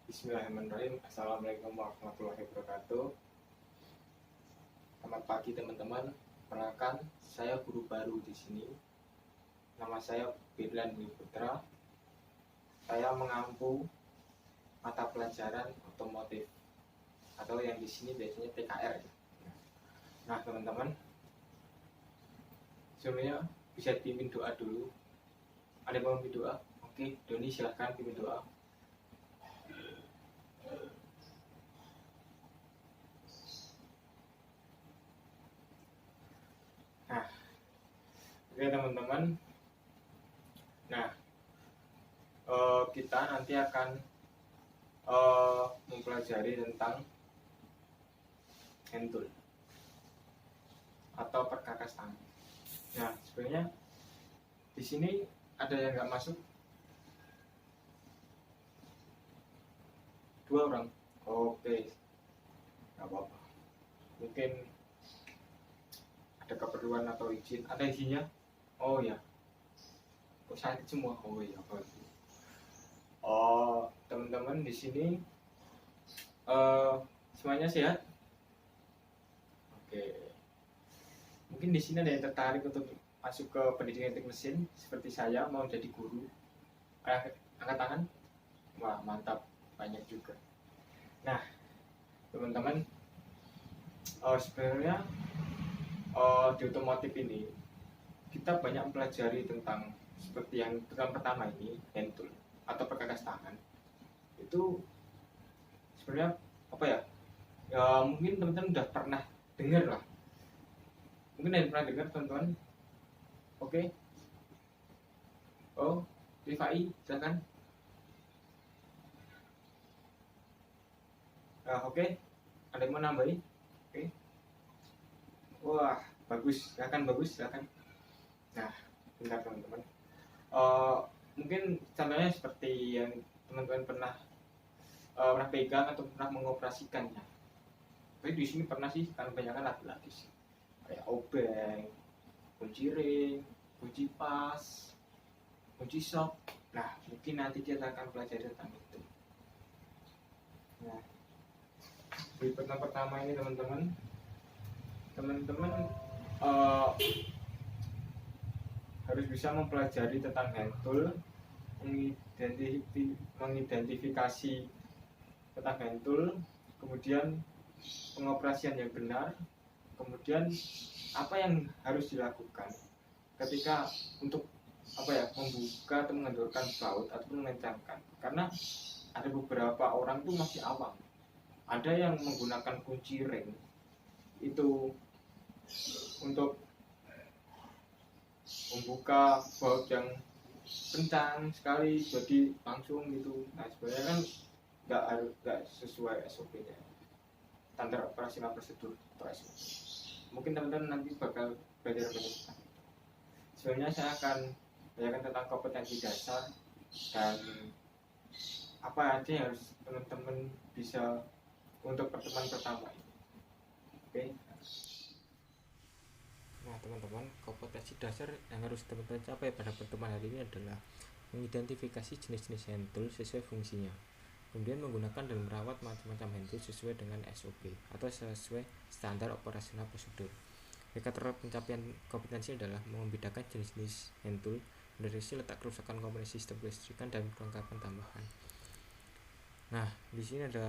Bismillahirrahmanirrahim. Assalamualaikum warahmatullahi wabarakatuh. Selamat pagi teman-teman. Perkenalkan, saya guru baru di sini. Nama saya Firlan Dwi Putra. Saya mengampu mata pelajaran otomotif atau yang di sini biasanya TKR. Nah teman-teman, sebelumnya bisa pimpin doa dulu. Ada yang mau pimpin doa? Oke, Doni silahkan pimpin doa. Nah, oke teman-teman. Nah, kita nanti akan mempelajari tentang hand tool atau perkakas tangan. Nah, sebenarnya di sini ada yang nggak masuk? 2 orang. Oke, nggak apa-apa. Mungkin ada keperluan atau izin. Ada izinnya? Oh ya. Kok sakit semua? Oh iya, bagus. Teman-teman di sini semuanya sehat? Oke. Mungkin di sini ada yang tertarik untuk masuk ke pendidikan teknik mesin seperti saya, mau jadi guru. Angkat tangan. Wah, mantap, banyak juga. Nah, teman-teman, sebenarnya di otomotif ini kita banyak mempelajari tentang seperti yang pertama ini, hand tool atau perkakas tangan. Itu sebenarnya apa ya? Mungkin teman-teman udah pernah dengar lah. Mungkin ada yang pernah dengar teman-teman. Oke. Oh, Rifai, silakan. Oke. Ada yang mau nambahin? Oke. Wah, bagus. Silakan. Nah, bentar teman-teman. Mungkin contohnya seperti yang teman-teman pernah pegang atau pernah mengoperasikannya. Tapi di sini pernah sih, karena kebanyakan laki-laki sih. Kayak obeng, kunci ring, kunci pas, kunci shock. Nah, mungkin nanti kita akan pelajari tentang itu. Nah, di pertama ini teman-teman harus bisa mempelajari tentang hand tool, mengidentifikasi tentang hand tool, kemudian pengoperasian yang benar, kemudian apa yang harus dilakukan ketika untuk membuka atau mengendorkan baut atau mengencangkan. Karena ada beberapa orang tuh masih awam. Ada yang menggunakan kunci ring itu untuk membuka baut yang kencang sekali, jadi langsung gitu. Nah, sebenarnya kan nggak sesuai SOP-nya, standar operasional prosedur atau SOP. Mungkin teman-teman nanti bakal belajar banyak tentang itu. Sebenarnya saya akan belajarkan tentang kompetensi dasar dan apa aja yang harus teman-teman bisa untuk pertemuan pertama ini. Oke. Nah teman-teman, kompetensi dasar yang harus teman-teman capai pada pertemuan hari ini adalah mengidentifikasi jenis-jenis hand tool sesuai fungsinya, kemudian menggunakan dan merawat macam-macam hand tool sesuai dengan SOP atau sesuai standar operasional prosedur. Indikator pencapaian kompetensi adalah membedakan jenis-jenis hand tool, mendeteksi letak kerusakan komponen sistem kelistrikan dan perlengkapan tambahan. Nah, di sini ada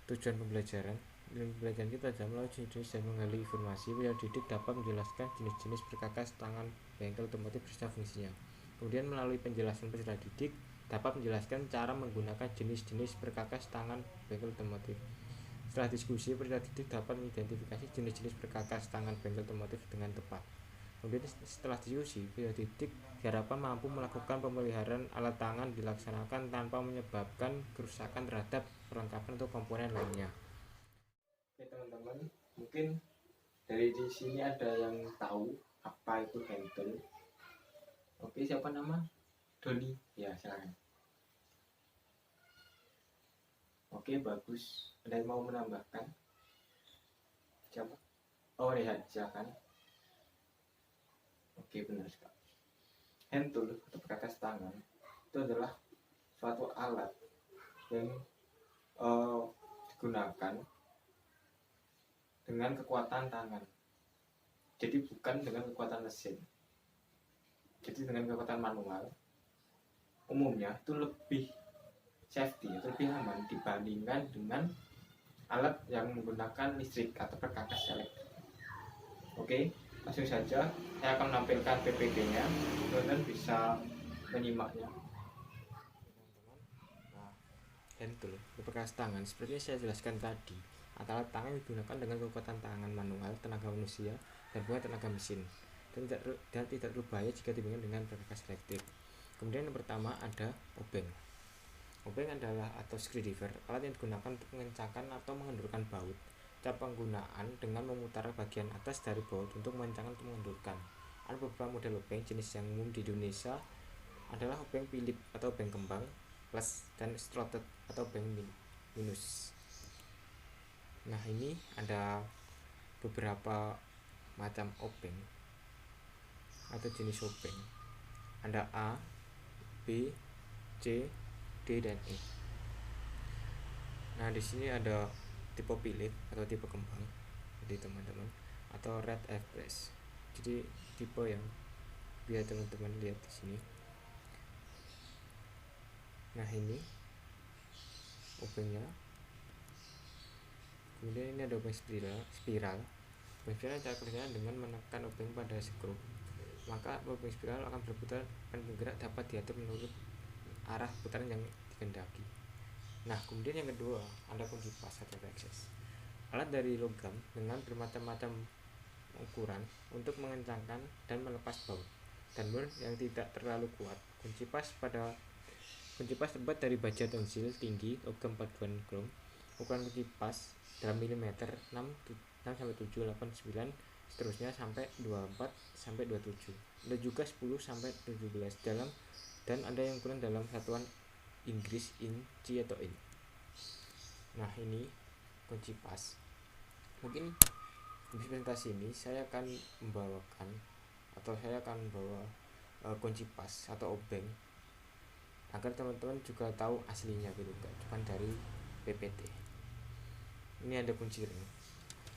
tujuan pembelajaran. Pembelajaran kita adalah melalui jenis dan menggali informasi. Peserta didik dapat menjelaskan jenis-jenis perkakas tangan bengkel otomotif beserta fungsinya. Kemudian melalui penjelasan peserta didik dapat menjelaskan cara menggunakan jenis-jenis perkakas tangan bengkel otomotif. Setelah diskusi, peserta didik dapat mengidentifikasi jenis-jenis perkakas tangan bengkel otomotif dengan tepat. Kemudian setelah diskusi, peserta didik diharapkan mampu melakukan pemeliharaan alat tangan dilaksanakan tanpa menyebabkan kerusakan terhadap perlengkapan atau komponen lainnya. Oke teman-teman, mungkin dari di sini ada yang tahu apa itu hand tool. Oke, siapa nama? Doni. Ya, silakan. Oke, bagus. Ada yang mau menambahkan? Siapa? Oh, Rehan, silakan. Oke, benar sekali. Hand tool atau perkakas tangan itu adalah suatu alat yang digunakan dengan kekuatan tangan. Jadi bukan dengan kekuatan mesin. Jadi dengan kekuatan manual umumnya itu lebih safety, lebih aman dibandingkan dengan alat yang menggunakan listrik atau perkakas elektrik. Oke, langsung saja saya akan menampilkan PPG-nya, teman-teman bisa menyimaknya. Nah, hand tool, perkakas tangan, seperti yang saya jelaskan tadi, alat tangan yang digunakan dengan kekuatan tangan manual, tenaga manusia, dan bukan tenaga mesin, dan tidak berbahaya jika dibandingkan dengan perkakas elektrik. Kemudian yang pertama ada obeng. Obeng adalah atau screwdriver, alat yang digunakan untuk mengencangkan atau mengendurkan baut. Cara penggunaan dengan memutar bagian atas dari baut untuk mengencangkan atau mengendurkan. Ada beberapa model obeng. Jenis yang umum di Indonesia adalah obeng Philip atau obeng kembang plus dan slotted atau obeng minus. Nah, ini ada beberapa macam obeng atau jenis obeng. Ada A, B, C, D, dan E. Nah, di sini ada tipe Philip atau tipe kembang, jadi teman-teman, atau red express. Jadi tipe yang biar teman-teman lihat di sini. Nah, ini obengnya. Kemudian ini ada obeng spiral. Obeng spiral cara kerjanya dengan menekan obeng pada skru. Maka obeng spiral akan berputar dan bergerak dapat diatur menurut arah putaran yang dikehendaki. Nah, kemudian yang kedua ada kunci pas atau access. Alat dari logam dengan bermacam-macam ukuran untuk mengencangkan dan melepas baut dan mur yang tidak terlalu kuat. Kunci pas terbuat dari baja tensil tinggi logam paduan krom. Ukuran kunci pas dalam milimeter 6 sampai 7, 8, 9 seterusnya sampai 24 sampai 27. Ada juga 10 sampai 17 dalam, dan ada yang ukuran dalam satuan Inggris inci atau in. Nah, ini kunci pas. Mungkin di presentasi ini saya akan membawakan atau saya akan membawa kunci pas atau obeng agar teman-teman juga tahu aslinya gitu, enggak cuma dari PPT. Ini ada kunci ring.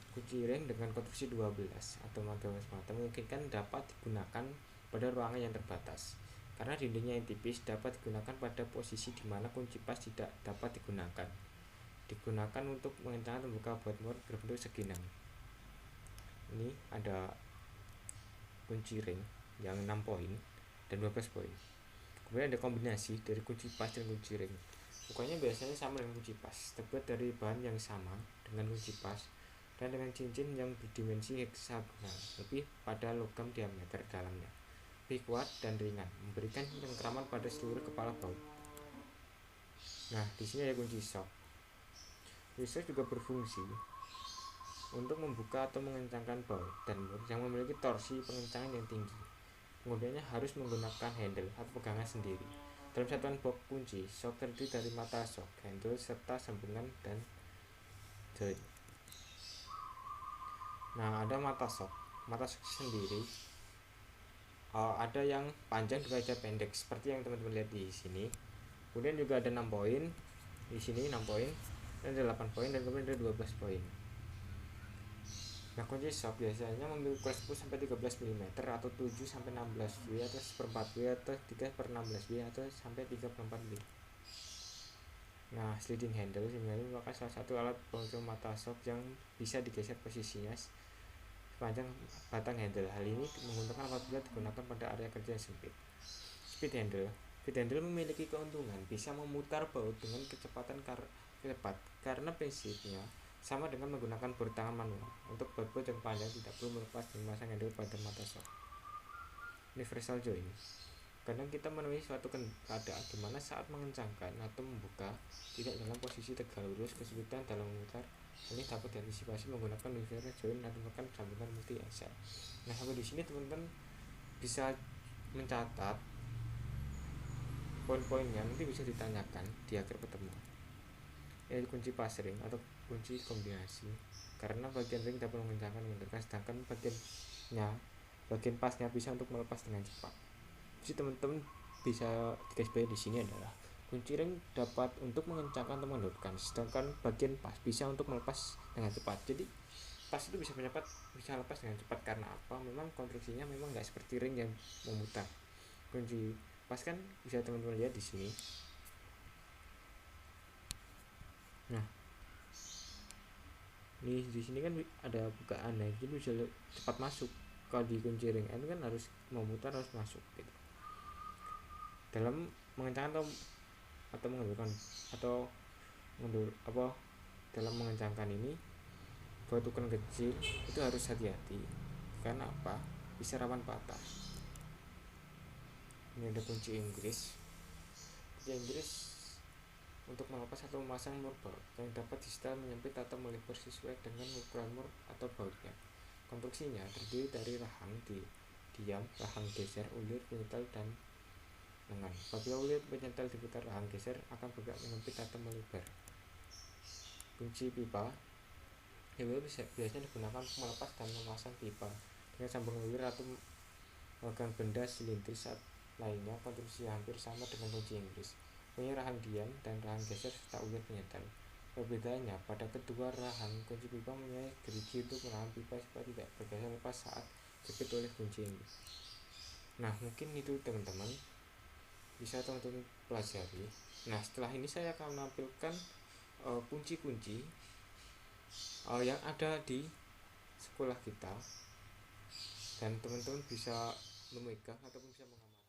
Kunci ring dengan konstruksi 12 atau model semata memungkinkan dapat digunakan pada ruangan yang terbatas. Karena dindingnya yang tipis, dapat digunakan pada posisi di mana kunci pas tidak dapat digunakan. Digunakan untuk mengencangkan membuka baut mur berbentuk seginang. Ini ada kunci ring yang 6 poin dan 12 poin. Kemudian ada kombinasi dari kunci pas dan kunci ring. Ukurannya biasanya sama dengan kunci pas, terbuat dari bahan yang sama dengan kunci pas dan dengan cincin yang berdimensi heksagonal, lebih pada logam diameter dalamnya, lebih kuat dan ringan, memberikan cengkraman pada seluruh kepala baut. Nah, di sini ada kunci shock. Kunci shock juga berfungsi untuk membuka atau mengencangkan baut dan mur yang memiliki torsi pengencangan yang tinggi. Penggunanya harus menggunakan handle atau pegangan sendiri. Dalam satuan box kunci, shock terdiri dari mata shock, handle, serta sambungan dan join. Nah, ada mata shock. Mata shock sendiri ada yang panjang juga ada pendek seperti yang teman-teman lihat di sini. Kemudian juga ada 6 poin. Di sini 6 poin, dan ada 8 poin, dan kemudian ada 12 poin. Nah, kunci shock biasanya memiliki ukuran 10 sampai 13 mm atau 7 sampai 16 W atau 1/4 W atau 3/16 W atau sampai 3/4 W. Nah, sliding handle sebenarnya merupakan salah satu alat pengukur mata shock yang bisa digeser posisinya sepanjang batang handle. Hal ini menguntungkan apabila digunakan pada area kerja yang sempit. Speed handle. Speed handle memiliki keuntungan bisa memutar baut dengan kecepatan cepat karena prinsipnya sama dengan menggunakan bor tangan manual. Untuk baut yang panjang tidak perlu melepas dan memasang handle pada mata shock. Universal join. Kadang kita menemui suatu keadaan di mana saat mengencangkan atau membuka tidak dalam posisi tegak lurus, kesulitan dalam memutar. Ini dapat diantisipasi menggunakan universal join atau bahkan sambungan multi axle. Nah, sampai di sini teman-teman bisa mencatat poin-poinnya, nanti bisa ditanyakan di akhir pertemuan. Yaitu kunci pas ring atau kunci kombinasi, karena bagian ring dapat mengencangkan mengendurkan, sedangkan bagian pasnya bisa untuk melepas dengan cepat. Jadi teman-teman bisa garis bawah di sini adalah Kunci ring dapat untuk mengencangkan atau mengendurkan, sedangkan bagian pas bisa untuk melepas dengan cepat. Jadi pas itu bisa lepas dengan cepat. Karena apa? Memang konstruksinya memang nggak seperti ring yang memutar. Kunci pas kan bisa teman-teman lihat di sini. Nah, di sini kan ada bukaan, nah jadi bisa cepat masuk. Kalau di kunci ring N kan harus memutar, harus masuk gitu. Dalam mengencangkan atau mengendurkan atau dalam mengencangkan ini, buat ukuran kecil itu harus hati-hati. Karena apa? Bisa rawan patah. Ini ada kunci Inggris. Kunci Inggris untuk melepas atau memasang mur baut yang dapat disetel, menyempit atau melebar sesuai dengan ukuran mur atau bautnya. Konstruksinya terdiri dari rahang diam, rahang geser, ulir, penyetel, dan lengan. Apabila ulir penyetel diputar, rahang geser akan bergerak menyempit atau melebar. Kunci pipa biasanya digunakan untuk melepas dan memasang pipa dengan sambung ulir atau memegang benda silindris lainnya. Konstruksi hampir sama dengan kunci Inggris, punya rahang diam dan rahang geser serta ulir penyetel. Perbedaannya pada kedua rahang, kunci pipa mempunyai gerigi untuk menahan pipa supaya tidak bergeser lepas saat jepit oleh kunci Inggris. Nah, mungkin itu teman-teman bisa teman-teman pelajari. Nah, setelah ini saya akan menampilkan kunci-kunci yang ada di sekolah kita, dan teman-teman bisa memegang ataupun bisa mengamati.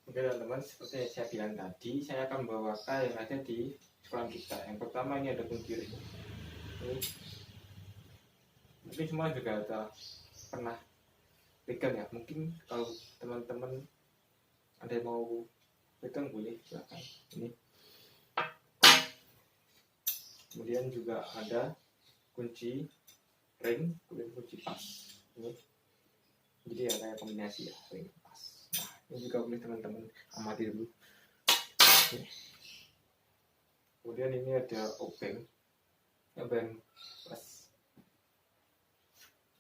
Oke teman-teman, seperti yang saya bilang tadi, saya akan membawakan yang ada di sekolah kita. Yang pertama ini ada kunci ring. Ini mungkin semua juga ada pernah pegang ya. Mungkin kalau teman-teman ada yang mau pegang boleh silakan. Ini. Kemudian juga ada kunci ring, kemudian kunci pas. Ini. Jadi ya kayak kombinasi ya, ring pas. Nah, ini juga boleh teman-teman amati dulu. Oke. Kemudian ini ada obeng pas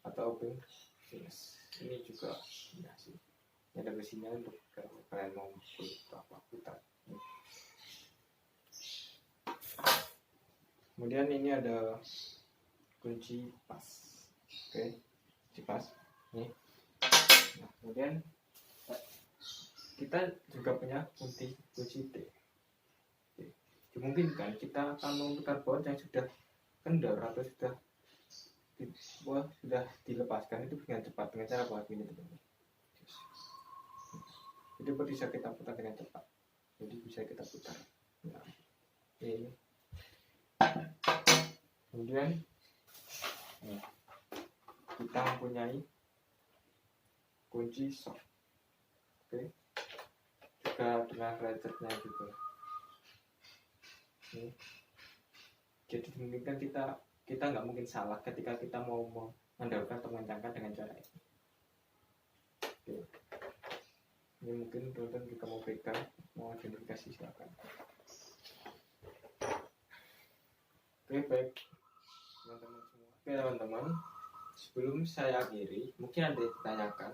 atau obeng minus. Ini juga kombinasi. Ini ada mesinnya untuk kalau kalian mau putar. Kemudian ini ada kunci pas. Oke, kunci pas. Nih. Nah, kemudian kita juga punya kunci T. Dimungkinkan kita akan memutar baut yang sudah kendor atau sudah dilepaskan itu dengan cepat dengan cara buat ini teman-teman. Jadi bisa kita putar dengan cepat. Jadi bisa kita putar. Nah, ini. Kemudian kita mempunyai kunci soft. Oke. Juga dengan ratchetnya juga. Ini. Jadi dimungkinkan kita nggak mungkin salah ketika kita mau mendahulukan atau mengencangkan dengan cara ini. Oke. Ini mungkin teman-teman juga mau pegang, mau identifikasi silakan. Oke, baik teman-teman semua. Oke teman-teman, sebelum saya akhiri, mungkin ada yang ditanyakan.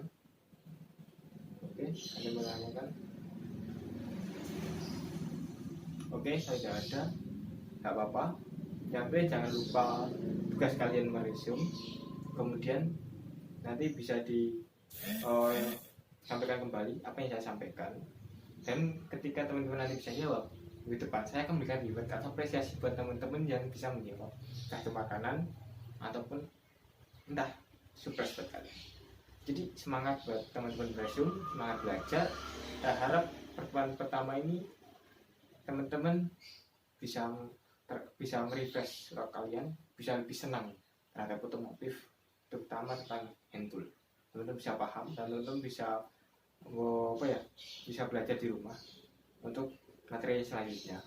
Oke, ada yang menanyakan. Oke, saya tidak ada, nggak apa-apa. Tapi jangan lupa tugas kalian meresume, kemudian nanti bisa sampaikan kembali apa yang saya sampaikan. Dan ketika teman-teman nanti bisa jawab di depan, saya akan memberikan reward atau apresiasi buat teman-teman yang bisa menjawab, entah itu makanan ataupun entah surprise buat kalian. Jadi semangat buat teman-teman resume, semangat belajar. Saya harap pertemuan pertama ini teman-teman bisa merefresh rock kalian, bisa lebih senang terhadap otomotif, terutama tentang hand tool. Teman-teman bisa paham dan teman-teman bisa bisa belajar di rumah untuk materi selanjutnya.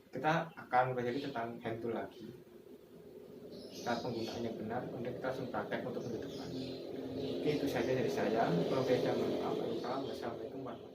Kita akan belajar tentang hand tool lagi, cara penggunaannya benar, untuk kita langsung praktek untuk ke depan. Oke, itu saja dari saya. Kalau ada yang mau apa, wassalamualaikum warahmatullahi wabarakatuh.